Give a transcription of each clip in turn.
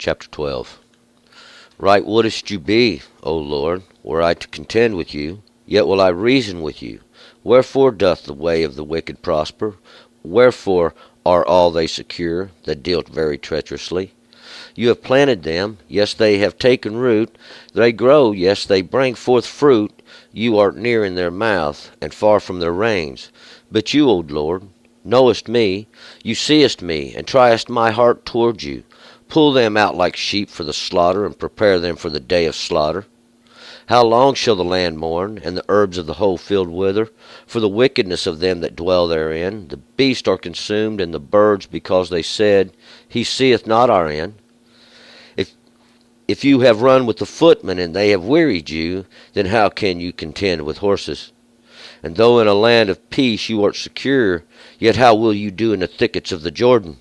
Chapter 12. Right wouldest you be, O Lord, were I to contend with you, yet will I reason with you. Wherefore doth the way of the wicked prosper? Wherefore are all they secure that deal very treacherously? You have planted them, yes, they have taken root. They grow, yes, they bring forth fruit. You art near in their mouth, and far from their reins. But you, O Lord, knowest me. You seest me, and triest my heart toward you. Pull them out like sheep for the slaughter, and prepare them for the day of slaughter. How long shall the land mourn, and the herbs of the whole field wither? For the wickedness of them that dwell therein. The beasts are consumed, and the birds, because they said, He seeth not our end. If you have run with the footmen, and they have wearied you, then how can you contend with horses? And though in a land of peace you art secure, yet how will you do in the thickets of the Jordan?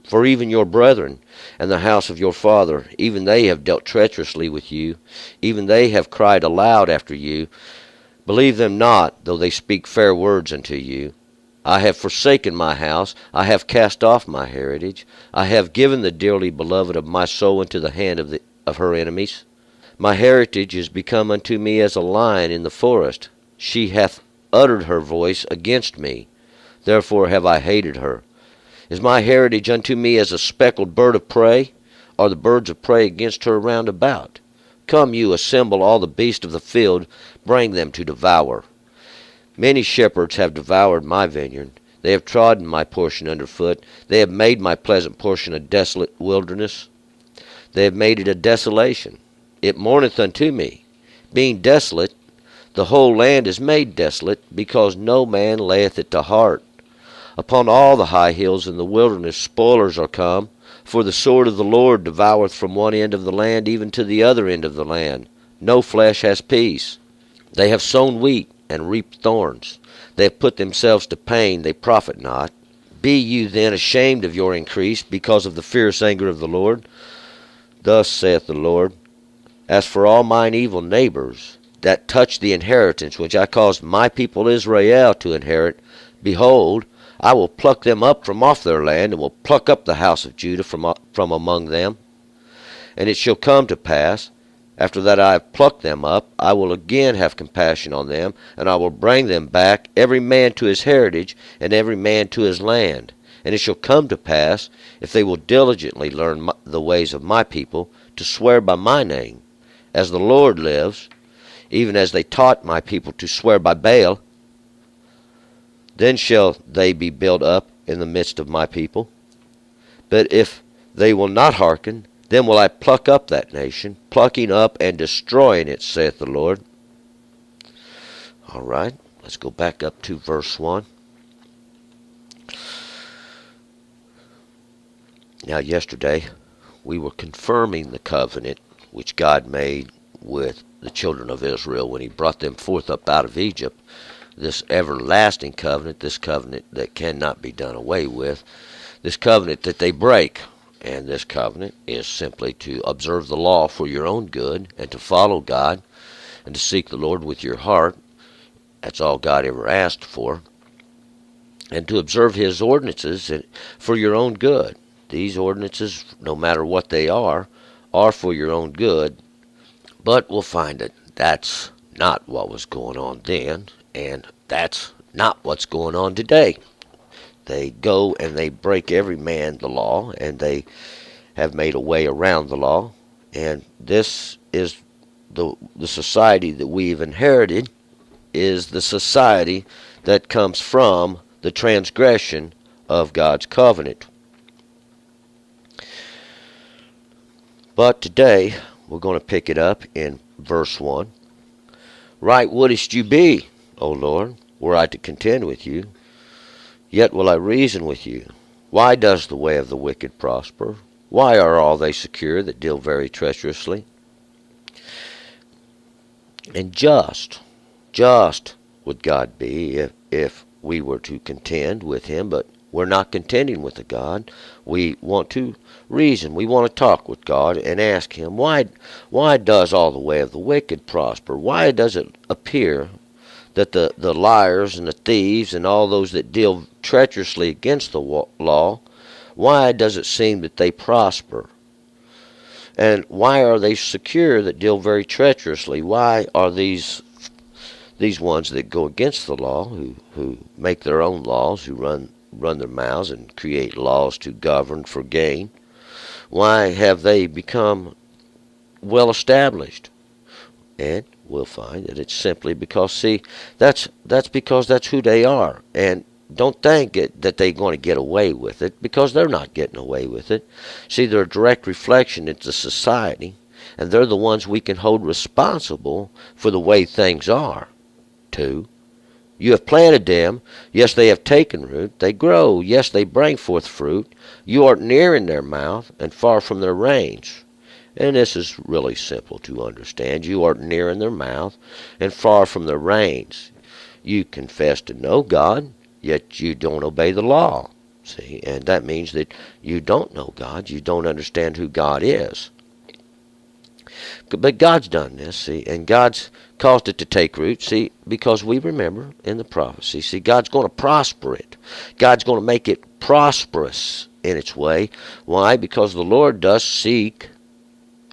For even your brethren, and the house of your father, even they have dealt treacherously with you, even they have cried aloud after you. Believe them not, though they speak fair words unto you. I have forsaken my house, I have cast off my heritage, I have given the dearly beloved of my soul into the hand of her enemies. My heritage is become unto me as a lion in the forest. She hath uttered her voice against me, therefore have I hated her. Is my heritage unto me as a speckled bird of prey? Are the birds of prey against her round about? Come you, assemble all the beasts of the field, bring them to devour. Many shepherds have devoured my vineyard. They have trodden my portion under foot. They have made my pleasant portion a desolate wilderness. They have made it a desolation. It mourneth unto me. Being desolate, the whole land is made desolate, because no man layeth it to heart. Upon all the high hills in the wilderness spoilers are come, for the sword of the Lord devoureth from one end of the land even to the other end of the land. No flesh has peace. They have sown wheat, and reaped thorns. They have put themselves to pain, they profit not. Be you then ashamed of your increase, because of the fierce anger of the Lord? Thus saith the Lord, As for all mine evil neighbors, that touch the inheritance which I caused my people Israel to inherit, behold, I will pluck them up from off their land, and will pluck up the house of Judah from among them. And it shall come to pass, after that I have plucked them up, I will again have compassion on them, and I will bring them back, every man to his heritage, and every man to his land. And it shall come to pass, if they will diligently learn the ways of my people, to swear by my name, as the Lord lives, even as they taught my people to swear by Baal, then shall they be built up in the midst of my people. But if they will not hearken, then will I pluck up that nation, plucking up and destroying it, saith the Lord. All right, let's go back up to verse 1. Now, yesterday, we were confirming the covenant which God made with the children of Israel when He brought them forth up out of Egypt. This everlasting covenant, this covenant that cannot be done away with, this covenant that they break. And this covenant is simply to observe the law for your own good, and to follow God, and to seek the Lord with your heart. That's all God ever asked for. And to observe His ordinances for your own good. These ordinances, no matter what they are for your own good. But we'll find that that's not what was going on then, and that's not what's going on today. They go and they break every man the law, and they have made a way around the law. And this is the society that we've inherited, is the society that comes from the transgression of God's covenant. But today, we're going to pick it up in verse 1. Right wouldest you be, O Lord, were I to contend with you, yet will I reason with you. Why does the way of the wicked prosper? Why are all they secure that deal very treacherously? And just would God be if we were to contend with Him, but we're not contending with the God. We want to reason. We want to talk with God and ask Him, why does all the way of the wicked prosper? Why does it appear that the liars and the thieves and all those that deal treacherously against the law, why does it seem that they prosper? And why are they secure that deal very treacherously? Why are these ones that go against the law, who make their own laws, who run their mouths and create laws to govern for gain? Why have they become well established? And we'll find that it's simply because, see, that's because that's who they are. And don't think that they're going to get away with it, because they're not getting away with it. See, they're a direct reflection into society, and they're the ones we can hold responsible for the way things are, too. You have planted them. Yes, they have taken root. They grow. Yes, they bring forth fruit. You art near in their mouth and far from their range. And this is really simple to understand. You art near in their mouth and far from their reins. You confess to know God, yet you don't obey the law. See, and that means that you don't know God. You don't understand who God is. But God's done this, see, and God's caused it to take root, see, because we remember in the prophecy, see, God's going to prosper it. God's going to make it prosperous in its way. Why? Because the Lord does seek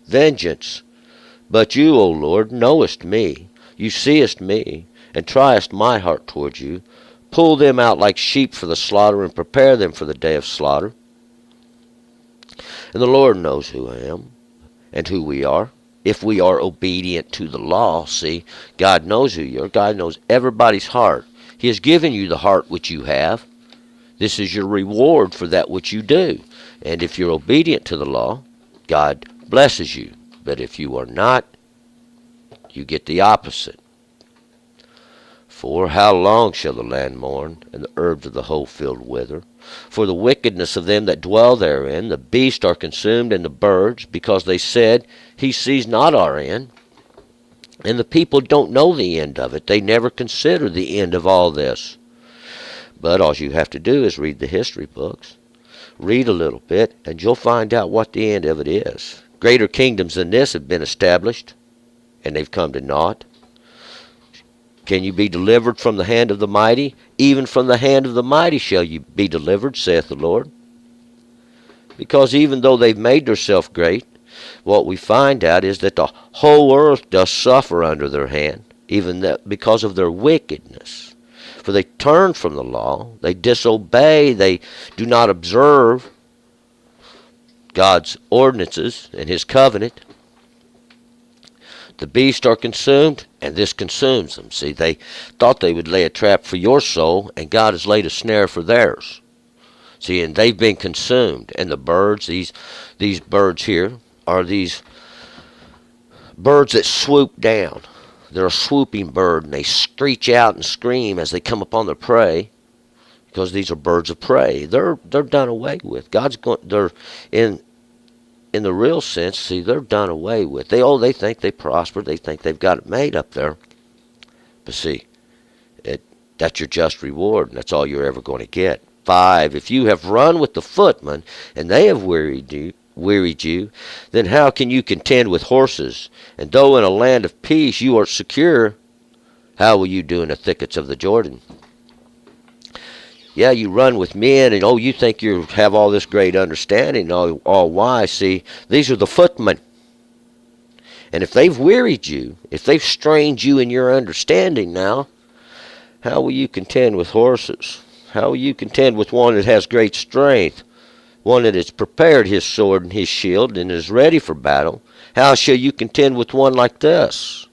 vengeance. But you, O Lord, knowest me. You seest me, and triest my heart toward you. Pull them out like sheep for the slaughter, and prepare them for the day of slaughter. And the Lord knows who I am, and who we are. If we are obedient to the law, see, God knows who you are. God knows everybody's heart. He has given you the heart which you have. This is your reward for that which you do. And if you're obedient to the law, God blesses you. But if you are not, you get the opposite. For how long shall the land mourn, and the herbs of the whole field wither? For the wickedness of them that dwell therein, the beasts are consumed, and the birds, because they said, He sees not our end. And the people don't know the end of it. They never consider the end of all this. But all you have to do is read the history books. Read a little bit, and you'll find out what the end of it is. Greater kingdoms than this have been established, and they've come to naught. Can you be delivered from the hand of the mighty? Even from the hand of the mighty shall you be delivered, saith the Lord. Because even though they've made themselves great, what we find out is that the whole earth does suffer under their hand, even that because of their wickedness. For they turn from the law, they disobey, they do not observe God's ordinances and His covenant. The beasts are consumed, and this consumes them. See, they thought they would lay a trap for your soul, and God has laid a snare for theirs. See, and they've been consumed. And the birds, these birds here, are these birds that swoop down. They're a swooping bird, and they screech out and scream as they come upon their prey, because these are birds of prey. They're done away with. They're in the real sense, see, they're done away with. They think they prosper. They think they've got it made up there. But see, that's your just reward, and that's all you're ever going to get. 5, if you have run with the footmen, and they have wearied you, then how can you contend with horses? And though in a land of peace you are secure, how will you do in the thickets of the Jordan? Yeah, you run with men, and you think you have all this great understanding, all wise. See, these are the footmen. And if they've wearied you, if they've strained you in your understanding now, how will you contend with horses? How will you contend with one that has great strength, one that has prepared his sword and his shield and is ready for battle? How shall you contend with one like this?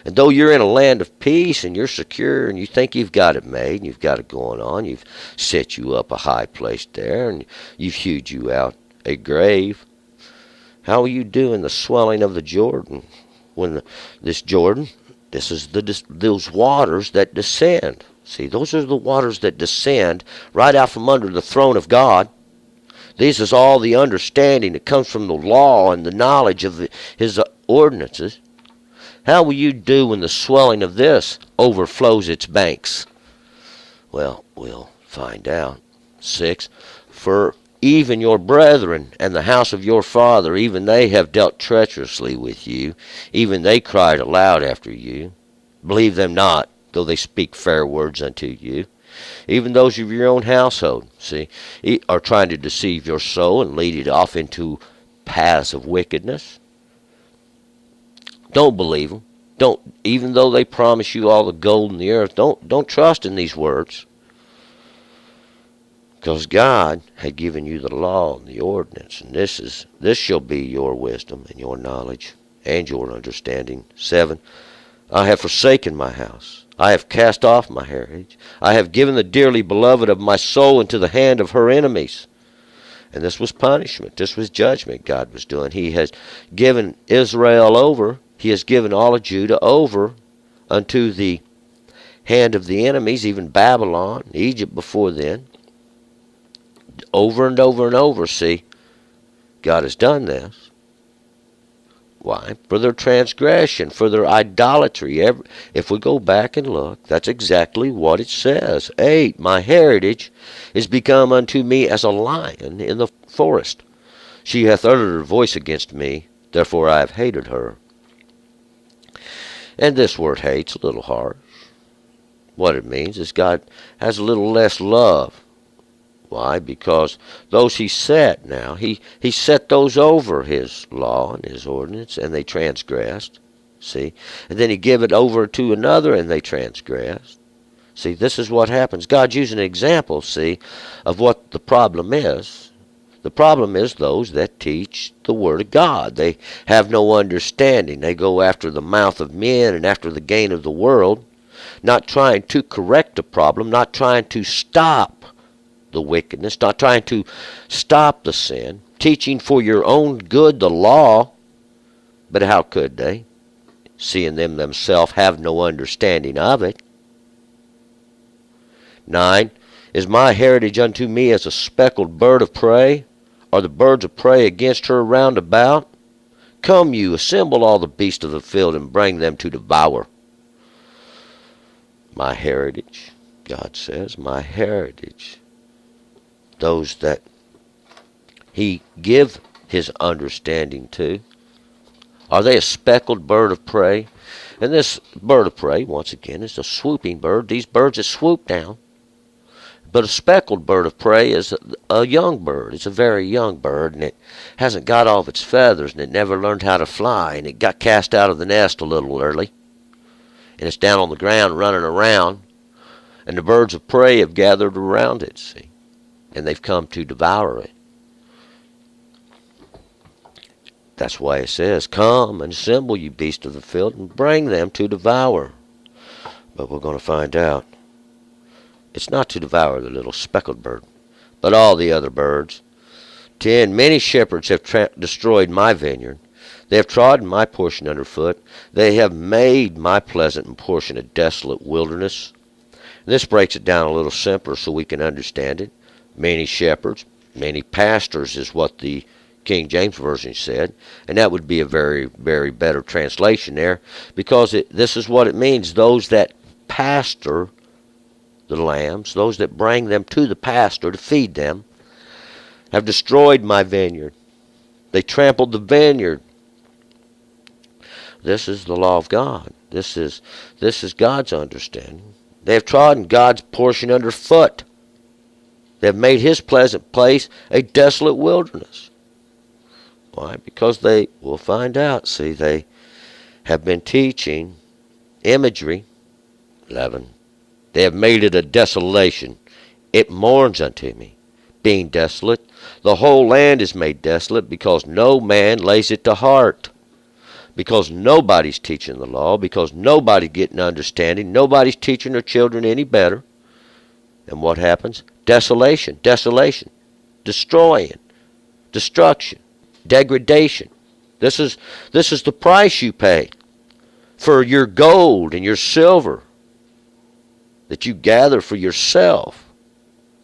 And though you're in a land of peace and you're secure and you think you've got it made and you've got it going on, you've set you up a high place there and you've hewed you out a grave, how will you do in the swelling of the Jordan? When this Jordan, this is those waters that descend. See, those are the waters that descend right out from under the throne of God. This is all the understanding that comes from the law and the knowledge of His ordinances. How will you do when the swelling of this overflows its banks? Well, we'll find out. 6, for even your brethren and the house of your father, even they have dealt treacherously with you. Even they cried aloud after you. Believe them not, though they speak fair words unto you. Even those of your own household, see, are trying to deceive your soul and lead it off into paths of wickedness. Don't believe them. Don't, even though they promise you all the gold in the earth, don't trust in these words. Because God had given you the law and the ordinance, and this shall be your wisdom and your knowledge and your understanding. 7. I have forsaken my house. I have cast off my heritage. I have given the dearly beloved of my soul into the hand of her enemies. And this was punishment. This was judgment God was doing. He has given Israel over. He has given all of Judah over unto the hand of the enemies, even Babylon, Egypt before then. Over and over and over, see, God has done this. Why? For their transgression, for their idolatry. If we go back and look, that's exactly what it says. 8, my heritage is become unto me as a lion in the forest. She hath uttered her voice against me, therefore I have hated her. And this word hate's a little harsh. What it means is God has a little less love. Why? Because those he set now, he set those over his law and his ordinance, and they transgressed. See? And then he gave it over to another, and they transgressed. See, this is what happens. God's using an example, see, of what the problem is. The problem is those that teach the Word of God. They have no understanding. They go after the mouth of men and after the gain of the world, not trying to correct the problem, not trying to stop the wickedness, not trying to stop the sin, teaching for your own good the law. But how could they, seeing them themselves have no understanding of it? 9, is my heritage unto me as a speckled bird of prey? Are the birds of prey against her round about? Come you, assemble all the beasts of the field, and bring them to devour. My heritage, God says, my heritage. Those that he give his understanding to. Are they a speckled bird of prey? And this bird of prey, once again, is a swooping bird. These birds that swoop down. But a speckled bird of prey is a young bird. It's a very young bird, and it hasn't got all of its feathers, and it never learned how to fly, and it got cast out of the nest a little early. And it's down on the ground running around, and the birds of prey have gathered around it, see. And they've come to devour it. That's why it says, come and assemble, you beasts of the field, and bring them to devour. But we're going to find out. It's not to devour the little speckled bird, but all the other birds. 10, many shepherds have destroyed my vineyard. They have trodden my portion underfoot. They have made my pleasant portion a desolate wilderness. And this breaks it down a little simpler so we can understand it. Many shepherds, many pastors is what the King James Version said. And that would be a very, very better translation there. Because this is what it means. Those that pastor the lambs, those that bring them to the pastor to feed them, have destroyed my vineyard. They trampled the vineyard. This is the law of God. This is God's understanding. They have trodden God's portion underfoot. They have made his pleasant place a desolate wilderness. Why? Because we'll find out, see, they have been teaching imagery. 11. They have made it a desolation. It mourns unto me, being desolate. The whole land is made desolate, because no man lays it to heart. Because nobody's teaching the law, because nobody's getting understanding, nobody's teaching their children any better. And what happens? Desolation, desolation, destroying, destruction, degradation. This is the price you pay for your gold and your silver that you gather for yourself.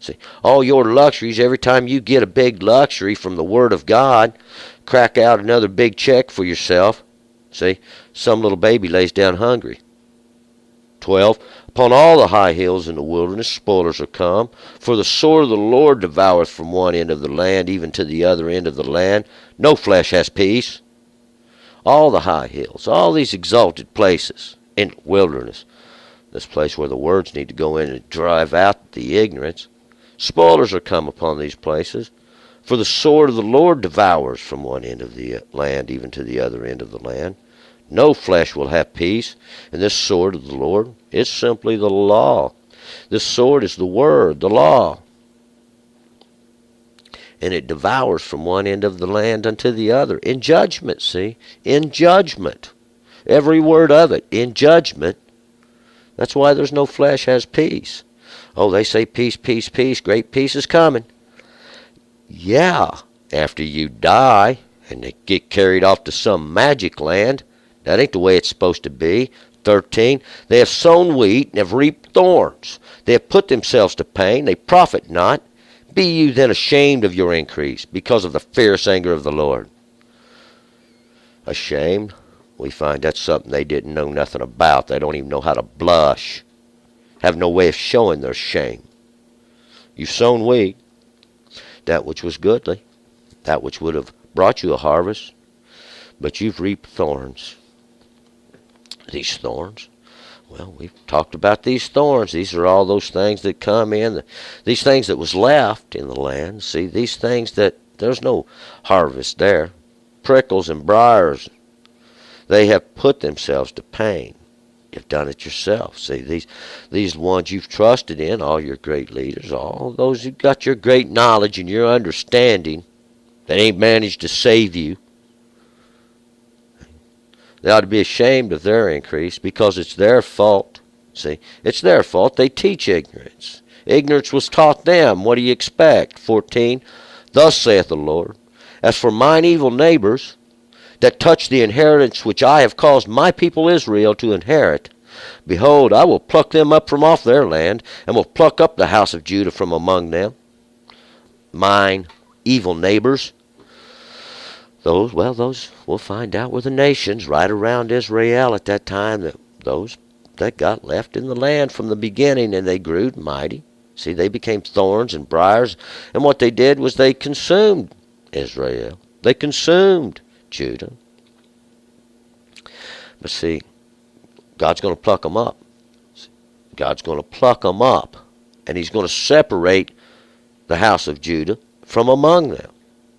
See, all your luxuries, every time you get a big luxury from the Word of God, crack out another big check for yourself. See, some little baby lays down hungry. 12. Upon all the high hills in the wilderness spoilers are come, for the sword of the Lord devoureth from one end of the land even to the other end of the land. No flesh has peace. All the high hills, all these exalted places in wilderness, this place where the words need to go in and drive out the ignorance. Spoilers are come upon these places, For the sword of the Lord devours from one end of the land even to the other end of the land. No flesh will have peace. And this sword of the Lord is simply the law. This sword is the word, the law. And it devours from one end of the land unto the other. In judgment, see? In judgment. Every word of it. In judgment. That's why there's no flesh has peace. Oh, they say peace, peace, peace. Great peace is coming. Yeah, after you die and they get carried off to some magic land. That ain't the way it's supposed to be. 13, they have sown wheat and have reaped thorns. They have put themselves to pain. They profit not. Be you then ashamed of your increase because of the fierce anger of the Lord. Ashamed? We find that's something they didn't know nothing about. They don't even know how to blush. Have no way of showing their shame. You've sown wheat, that which was goodly, that which would have brought you a harvest, but you've reaped thorns. These thorns, well, we've talked about these thorns. These are all those things that come in, these things that was left in the land. See, these things that there's no harvest there. Prickles and briars, they have put themselves to pain. You've done it yourself. See, these ones you've trusted in, all your great leaders, all those who've got your great knowledge and your understanding, that ain't managed to save you. They ought to be ashamed of their increase because it's their fault. See, it's their fault. They teach ignorance. Ignorance was taught them. What do you expect? 14, thus saith the Lord, as for mine evil neighbors that touch the inheritance which I have caused my people Israel to inherit, behold, I will pluck them up from off their land, and will pluck up the house of Judah from among them. Mine evil neighbors. Those we'll find out were the nations right around Israel at that time, those that got left in the land from the beginning, and they grew mighty. See, they became thorns and briars, and what they did was they consumed Israel. They consumed Judah. But see, God's going to pluck them up. God's going to pluck them up, and he's going to separate the house of Judah from among them.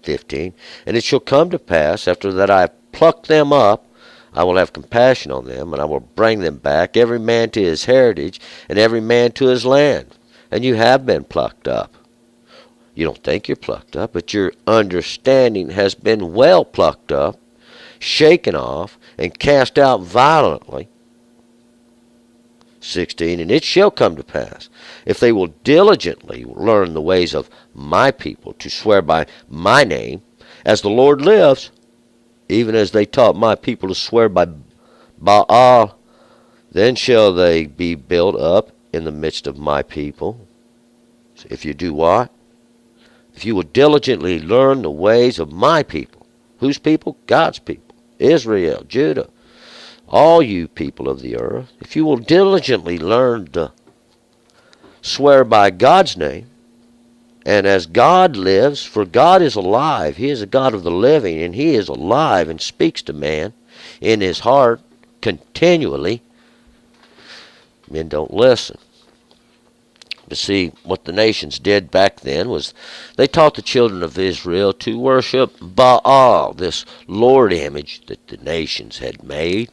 15, and it shall come to pass, after that I have plucked them up, I will have compassion on them, and I will bring them back, every man to his heritage, and every man to his land. And you have been plucked up. You don't think you're plucked up, but your understanding has been well plucked up, shaken off, and cast out violently. 16, and it shall come to pass, if they will diligently learn the ways of my people, to swear by my name, as the Lord lives, even as they taught my people to swear by Baal, then shall they be built up in the midst of my people. If you do what? If you will diligently learn the ways of my people. Whose people? God's people. Israel, Judah. All you people of the earth, if you will diligently learn to swear by God's name, and as God lives, for God is alive, he is a God of the living, and he is alive and speaks to man in his heart continually, men don't listen. But see, what the nations did back then was they taught the children of Israel to worship Baal, this Lord image that the nations had made.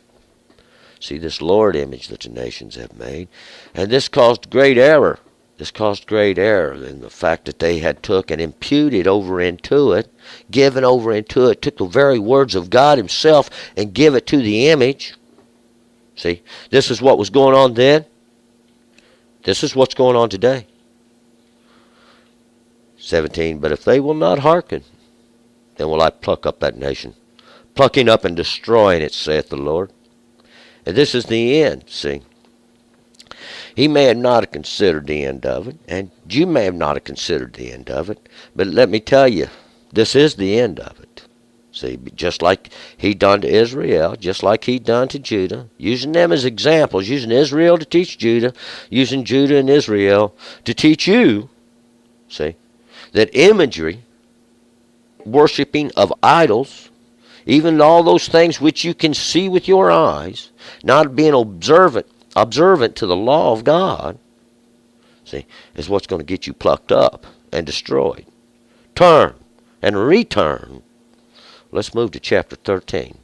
See, this Lord image that the nations have made. And this caused great error. This caused great error in the fact that they had took and imputed over into it, given over into it, took the very words of God himself and give it to the image. See, this is what was going on then. This is what's going on today. 17, but if they will not hearken, then will I pluck up that nation, plucking up and destroying it, saith the Lord. And this is the end, see. He may have not considered the end of it, and you may have not considered the end of it, but let me tell you, this is the end of it. See, just like he done to Israel, just like he done to Judah, using them as examples, using Israel to teach Judah, using Judah and Israel to teach you, see, that imagery, worshiping of idols, even all those things which you can see with your eyes, not being observant to the law of God, see, is what's going to get you plucked up and destroyed. Turn. and return. Let's move to chapter 13.